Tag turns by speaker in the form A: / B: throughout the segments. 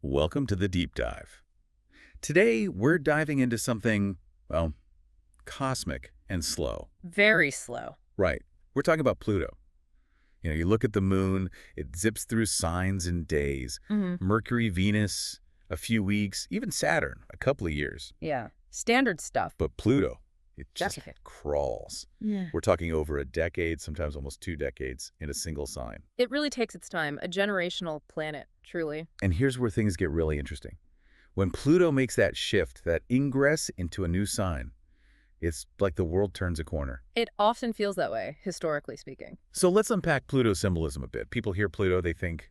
A: Welcome to the deep dive. Today, we're diving into something, well, cosmic and slow.
B: Very slow.
A: Right. We're talking about Pluto. You look at the moon, it zips through signs in days.
B: hmm
A: Mercury, Venus, a few weeks, even Saturn, a couple of years.
B: Yeah. Standard stuff.
A: But Pluto, it just
B: Definitely.
A: crawls.
B: Yeah.
A: We're talking over a decade, sometimes almost 2 decades, in a single sign.
B: It really takes its time. A generational planet, truly.
A: And here's where things get really interesting. When Pluto makes that shift, that ingress into a new sign, it's like the world turns a corner.
B: It often feels that way, historically speaking.
A: So let's unpack Pluto's symbolism a bit. People hear Pluto, they think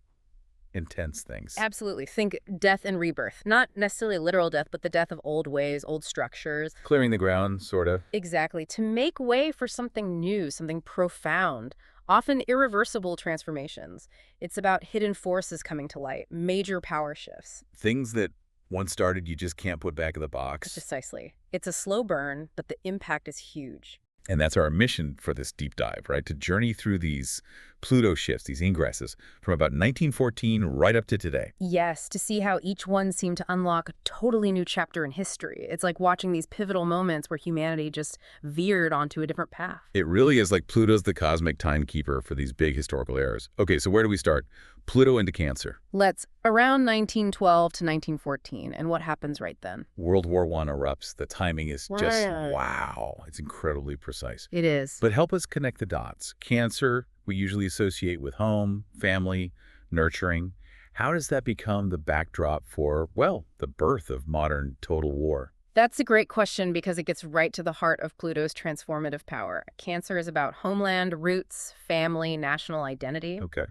A: intense things.
B: Absolutely. Think death and rebirth. Not necessarily literal death, but the death of old ways, old structures.
A: Clearing the ground, sort of.
B: Exactly. To make way for something new, something profound. Often irreversible transformations. It's about hidden forces coming to light, major power shifts.
A: Things that once started you just can't put back in the box.
B: Precisely. It's a slow burn, but the impact is huge.
A: And that's our mission for this deep dive, right? To journey through these Pluto shifts, these ingresses, from about 1914 right up to today.
B: Yes, to see how each one seemed to unlock a totally new chapter in history. It's like watching these pivotal moments where humanity just veered onto a different path.
A: It really is like Pluto's the cosmic timekeeper for these big historical eras. Okay, so where do we start? Pluto into Cancer.
B: Around 1912 to 1914, and what happens right then?
A: World War I erupts. The timing is just,
B: Right.
A: wow. It's incredibly precise.
B: It is.
A: But help us connect the dots. Cancer, we usually associate with home, family, nurturing. How does that become the backdrop for, well, the birth of modern total war?
B: That's a great question because it gets right to the heart of Pluto's transformative power. Cancer is about homeland, roots, family, national identity.
A: Okay.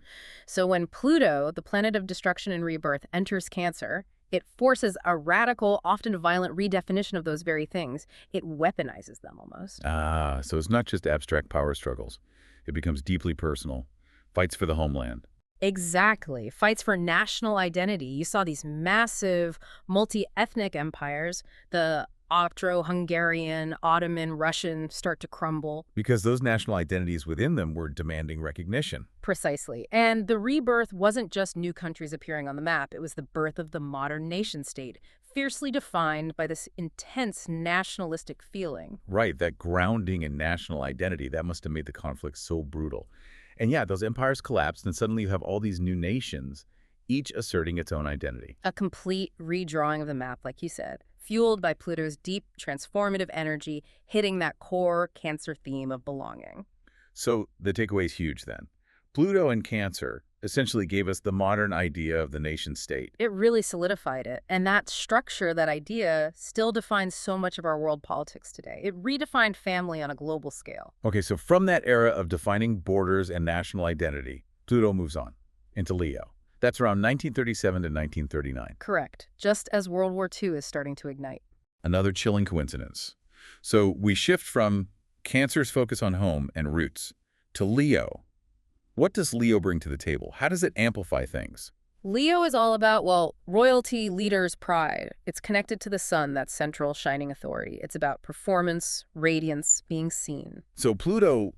B: So when Pluto, the planet of destruction and rebirth, enters Cancer, it forces a radical, often violent redefinition of those very things. It weaponizes them almost.
A: Ah, so it's not just abstract power struggles. It becomes deeply personal. Fights for the homeland.
B: Exactly. Fights for national identity. You saw these massive multi-ethnic empires, the Austro-Hungarian, Ottoman, Russian, start to crumble.
A: Because those national identities within them were demanding recognition.
B: Precisely. And the rebirth wasn't just new countries appearing on the map. It was the birth of the modern nation-state, fiercely defined by this intense nationalistic feeling.
A: Right, that grounding in national identity, that must have made the conflict so brutal. And yeah, those empires collapsed, and suddenly you have all these new nations, each asserting its own identity.
B: A complete redrawing of the map, like you said, fueled by Pluto's deep, transformative energy, hitting that core Cancer theme of belonging.
A: So the takeaway is huge then. Pluto and Cancer essentially gave us the modern idea of the nation-state.
B: It really solidified it. And that structure, that idea, still defines so much of our world politics today. It redefined family on a global scale.
A: Okay, so from that era of defining borders and national identity, Pluto moves on into Leo. That's around 1937 to 1939.
B: Correct. Just as World War II is starting to ignite.
A: Another chilling coincidence. So we shift from Cancer's focus on home and roots to Leo. What does Leo bring to the table? How does it amplify things?
B: Leo is all about, well, royalty, leaders, pride. It's connected to the sun, that central shining authority. It's about performance, radiance, being seen.
A: So Pluto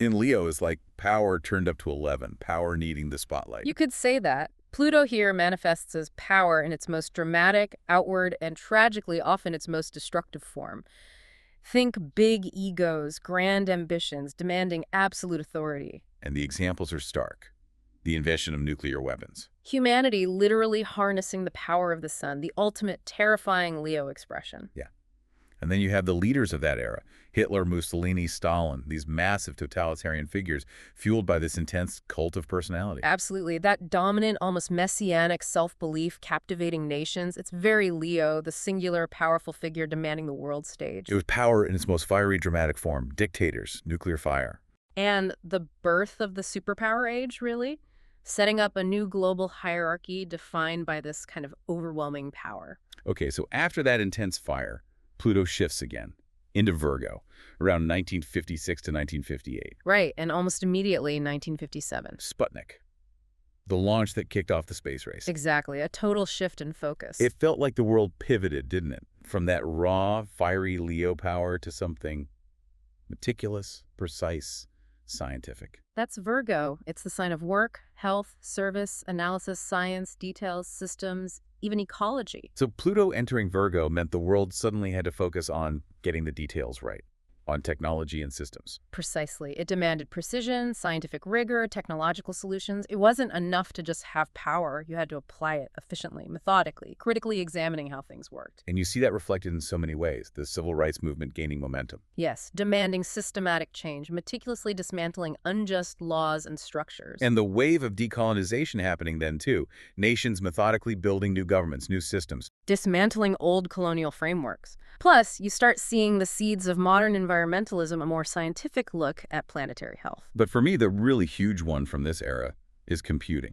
A: in Leo is like power turned up to 11, power needing the spotlight.
B: You could say that. Pluto here manifests as power in its most dramatic, outward, and tragically often its most destructive form. Think big egos, grand ambitions, demanding absolute authority.
A: And the examples are stark. The invention of nuclear weapons.
B: Humanity literally harnessing the power of the sun, the ultimate terrifying Leo expression.
A: Yeah. And then you have the leaders of that era, Hitler, Mussolini, Stalin, these massive totalitarian figures fueled by this intense cult of personality.
B: Absolutely. That dominant, almost messianic self-belief captivating nations, it's very Leo, the singular, powerful figure demanding the world stage.
A: It was power in its most fiery, dramatic form, dictators, nuclear fire.
B: And the birth of the superpower age, really? Setting up a new global hierarchy defined by this kind of overwhelming power.
A: Okay, so after that intense fire, Pluto shifts again into Virgo around 1956 to 1958.
B: Right, and almost immediately 1957.
A: Sputnik, the launch that kicked off the space race.
B: Exactly, a total shift in focus.
A: It felt like the world pivoted, didn't it? From that raw, fiery Leo power to something meticulous, precise, scientific.
B: That's Virgo. It's the sign of work, health, service, analysis, science, details, systems, even ecology.
A: So Pluto entering Virgo meant the world suddenly had to focus on getting the details right, on technology and systems.
B: Precisely. It demanded precision, scientific rigor, technological solutions. It wasn't enough to just have power. You had to apply it efficiently, methodically, critically examining how things worked.
A: And you see that reflected in so many ways, the civil rights movement gaining momentum.
B: Yes, demanding systematic change, meticulously dismantling unjust laws and structures.
A: And the wave of decolonization happening then too, nations methodically building new governments, new systems.
B: Dismantling old colonial frameworks. Plus, you start seeing the seeds of modern environmentalism, a more scientific look at planetary health.
A: But for me, the really huge one from this era is computing.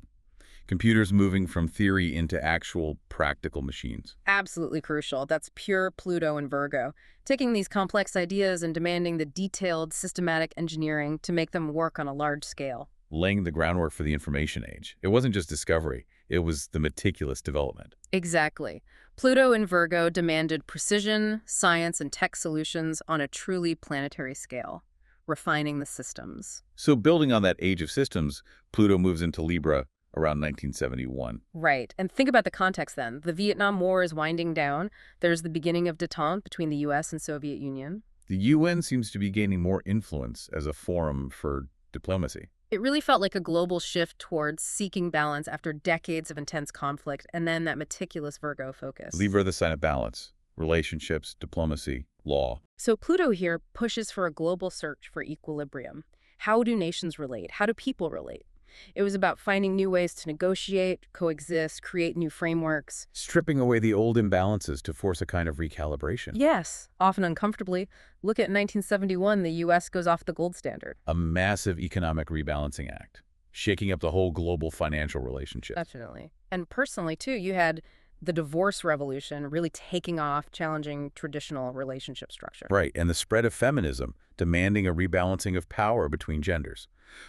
A: Computers moving from theory into actual practical machines.
B: Absolutely crucial. That's pure Pluto and Virgo. Taking these complex ideas and demanding the detailed, systematic engineering to make them work on a large scale.
A: Laying the groundwork for the information age. It wasn't just discovery, it was the meticulous development.
B: Exactly. Pluto and Virgo demanded precision, science, and tech solutions on a truly planetary scale, refining the systems.
A: So building on that age of systems, Pluto moves into Libra around 1971.
B: Right. And think about the context then. The Vietnam War is winding down. There's the beginning of détente between the U.S. and Soviet Union.
A: The UN seems to be gaining more influence as a forum for diplomacy.
B: It really felt like a global shift towards seeking balance after decades of intense conflict, and then that meticulous Virgo focus.
A: Libra, the sign of balance, relationships, diplomacy, law.
B: So Pluto here pushes for a global search for equilibrium. How do nations relate? How do people relate? It was about finding new ways to negotiate, coexist, create new frameworks.
A: Stripping away the old imbalances to force a kind of recalibration.
B: Yes, often uncomfortably. Look at 1971, the U.S. goes off the gold standard.
A: A massive economic rebalancing act, shaking up the whole global financial relationship.
B: Definitely. And personally, too, you had the divorce revolution really taking off, challenging traditional relationship structure.
A: Right, and the spread of feminism, demanding a rebalancing of power between genders.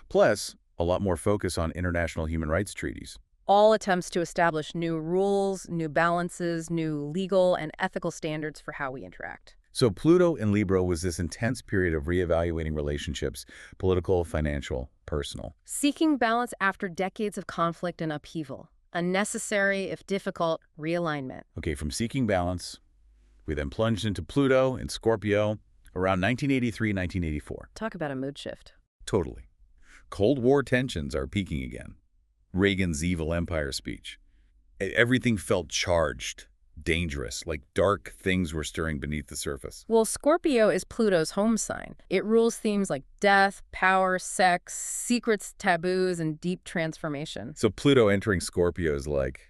A: Plus, a lot more focus on international human rights treaties.
B: All attempts to establish new rules, new balances, new legal and ethical standards for how we interact.
A: So Pluto in Libra was this intense period of reevaluating relationships, political, financial, personal.
B: Seeking balance after decades of conflict and upheaval. A necessary, if difficult, realignment.
A: Okay, from seeking balance, we then plunged into Pluto in Scorpio around 1983, 1984.
B: Talk about a mood shift.
A: Totally. Cold War tensions are peaking again. Reagan's evil empire speech. Everything felt charged, dangerous, like dark things were stirring beneath the surface.
B: Well, Scorpio is Pluto's home sign. It rules themes like death, power, sex, secrets, taboos, and deep transformation.
A: So Pluto entering Scorpio is like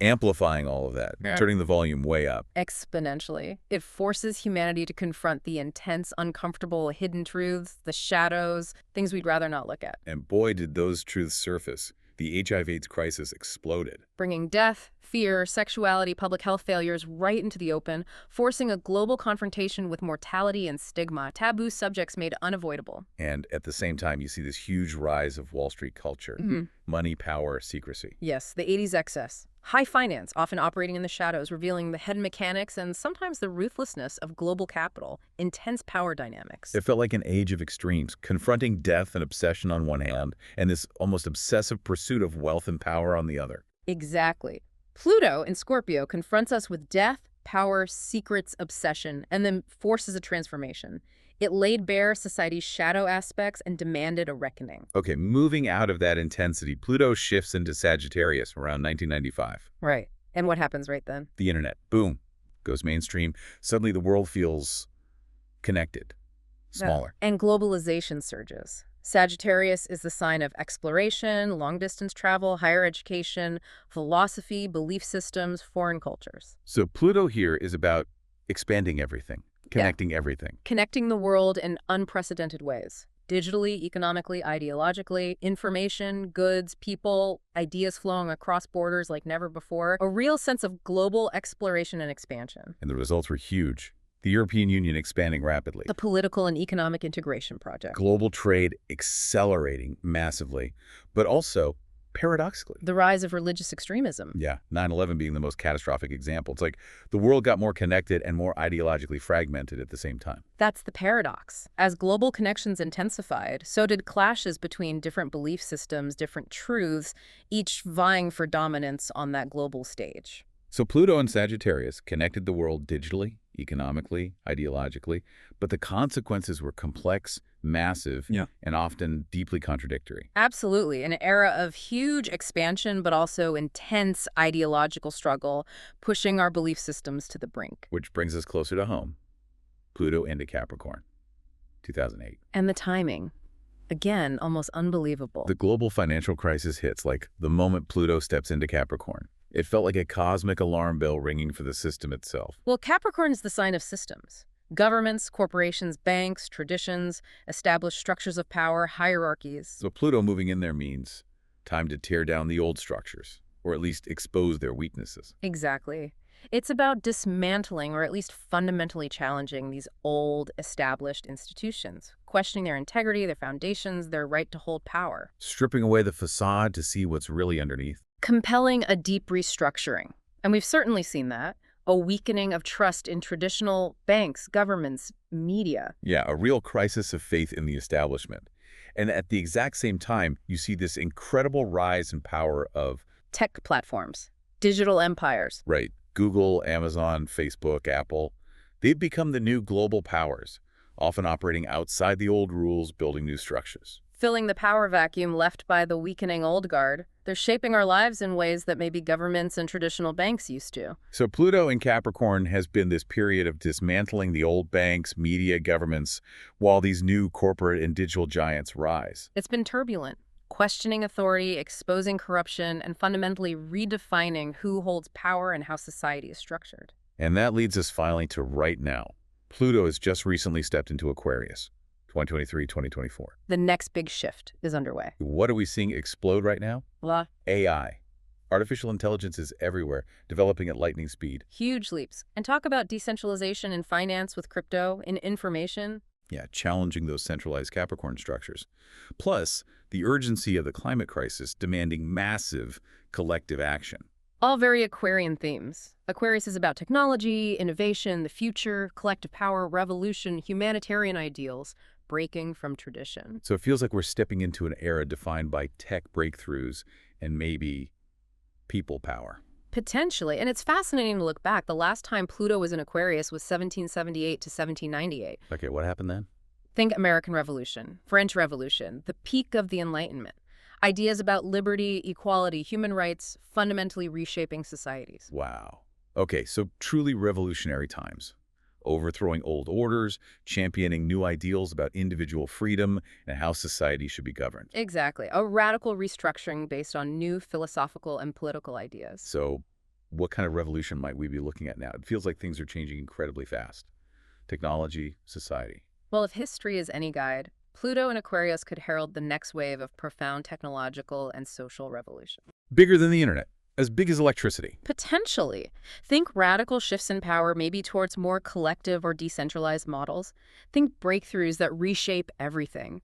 A: amplifying all of that, turning the volume way up.
B: Exponentially. It forces humanity to confront the intense, uncomfortable, hidden truths, the shadows, things we'd rather not look at.
A: And boy, did those truths surface. The HIV/AIDS crisis exploded.
B: Bringing death, fear, sexuality, public health failures right into the open, forcing a global confrontation with mortality and stigma, taboo subjects made unavoidable.
A: And at the same time, you see this huge rise of Wall Street culture. Money, power, secrecy.
B: Yes, the 80s excess. High finance, often operating in the shadows, revealing the hidden mechanics and sometimes the ruthlessness of global capital, intense power dynamics.
A: It felt like an age of extremes, confronting death and obsession on one hand, and this almost obsessive pursuit of wealth and power on the other.
B: Exactly. Pluto in Scorpio confronts us with death, power, secrets, obsession, and then forces a transformation. It laid bare society's shadow aspects and demanded a reckoning.
A: Okay, moving out of that intensity, Pluto shifts into Sagittarius around 1995.
B: Right. And what happens right then?
A: The internet, boom, goes mainstream. Suddenly the world feels connected, smaller.
B: And globalization surges. Sagittarius is the sign of exploration, long-distance travel, higher education, philosophy, belief systems, foreign cultures.
A: So Pluto here is about expanding everything, connecting everything.
B: Connecting the world in unprecedented ways. Digitally, economically, ideologically, information, goods, people, ideas flowing across borders like never before. A real sense of global exploration and expansion.
A: And the results were huge. The European Union expanding rapidly.
B: The political and economic integration project.
A: Global trade accelerating massively, but also paradoxically.
B: The rise of religious extremism.
A: Yeah, 9/11 being the most catastrophic example. It's like the world got more connected and more ideologically fragmented at the same time.
B: That's the paradox. As global connections intensified, so did clashes between different belief systems, different truths, each vying for dominance on that global stage.
A: So Pluto and Sagittarius connected the world digitally, economically, ideologically, but the consequences were complex, massive, and often deeply contradictory.
B: Absolutely. An era of huge expansion, but also intense ideological struggle, pushing our belief systems to the brink.
A: Which brings us closer to home. Pluto into Capricorn, 2008.
B: And the timing. Again, almost unbelievable.
A: The global financial crisis hits like the moment Pluto steps into Capricorn. It felt like a cosmic alarm bell ringing for the system itself.
B: Well, Capricorn is the sign of systems. Governments, corporations, banks, traditions, established structures of power, hierarchies.
A: So Pluto moving in there means time to tear down the old structures, or at least expose their weaknesses.
B: Exactly. It's about dismantling or at least fundamentally challenging these old, established institutions, questioning their integrity, their foundations, their right to hold power.
A: Stripping away the facade to see what's really underneath.
B: Compelling a deep restructuring. And we've certainly seen that. A weakening of trust in traditional banks, governments, media.
A: Yeah, a real crisis of faith in the establishment. And at the exact same time, you see this incredible rise in power of
B: Tech platforms, digital empires.
A: right, Google, Amazon, Facebook, Apple. They've become the new global powers, often operating outside the old rules, building new structures.
B: Filling the power vacuum left by the weakening old guard. They're shaping our lives in ways that maybe governments and traditional banks used to.
A: So Pluto in Capricorn has been this period of dismantling the old banks, media, governments, while these new corporate and digital giants rise.
B: It's been turbulent, questioning authority, exposing corruption, and fundamentally redefining who holds power and how society is structured.
A: And that leads us finally to right now. Pluto has just recently stepped into Aquarius, 2023, 2024.
B: The next big shift is underway.
A: What are we seeing explode right now?
B: Blah.
A: AI. Artificial intelligence is everywhere, developing at lightning speed.
B: Huge leaps. And talk about decentralization in finance with crypto, in information.
A: Yeah, challenging those centralized Capricorn structures. Plus, the urgency of the climate crisis demanding massive collective action.
B: All very Aquarian themes. Aquarius is about technology, innovation, the future, collective power, revolution, humanitarian ideals, breaking from tradition.
A: So it feels like we're stepping into an era defined by tech breakthroughs and maybe people power.
B: Potentially. And it's fascinating to look back. The last time Pluto was in Aquarius was 1778 to 1798.
A: Okay, what happened then?
B: Think American Revolution, French Revolution, the peak of the Enlightenment. Ideas about liberty, equality, human rights, fundamentally reshaping societies.
A: Wow. Okay, so truly revolutionary times. Overthrowing old orders, championing new ideals about individual freedom and how society should be governed.
B: Exactly. A radical restructuring based on new philosophical and political ideas.
A: So what kind of revolution might we be looking at now? It feels like things are changing incredibly fast. Technology, society.
B: Well, if history is any guide, Pluto and Aquarius could herald the next wave of profound technological and social revolution.
A: Bigger than the internet. As big as electricity.
B: Potentially. Think radical shifts in power, maybe towards more collective or decentralized models. Think breakthroughs that reshape everything.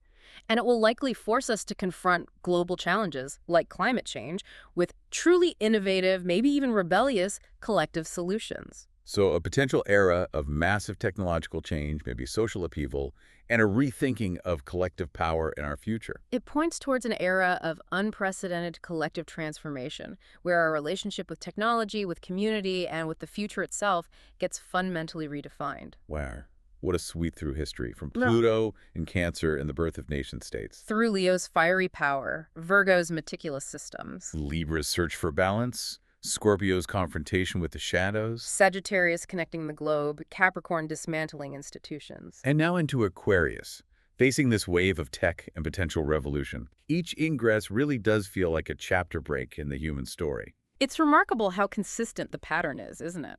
B: And it will likely force us to confront global challenges, like climate change, with truly innovative, maybe even rebellious, collective solutions.
A: So a potential era of massive technological change, maybe social upheaval, and a rethinking of collective power in our future.
B: It points towards an era of unprecedented collective transformation, where our relationship with technology, with community, and with the future itself gets fundamentally redefined.
A: Wow. What a sweep through history, from Pluto in Cancer and the birth of nation-states.
B: Through Leo's fiery power, Virgo's meticulous systems,
A: Libra's search for balance, Scorpio's confrontation with the shadows,
B: Sagittarius connecting the globe, Capricorn dismantling institutions.
A: and now into Aquarius, facing this wave of tech and potential revolution. Each ingress really does feel like a chapter break in the human story.
B: It's remarkable how consistent the pattern is, isn't it?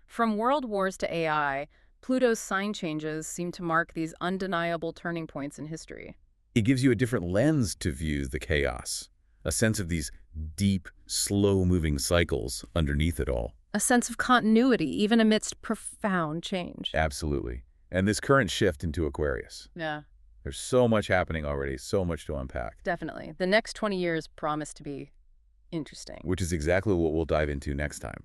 B: From world wars to AI, Pluto's sign changes seem to mark these undeniable turning points in history.
A: It gives you a different lens to view the chaos, a sense of these deep, slow-moving cycles underneath it all.
B: A sense of continuity, even amidst profound change.
A: Absolutely. And this current shift into Aquarius.
B: Yeah.
A: There's so much happening already, so much to unpack,
B: Definitely. The next 20 years promise to be interesting.
A: which is exactly what we'll dive into next time.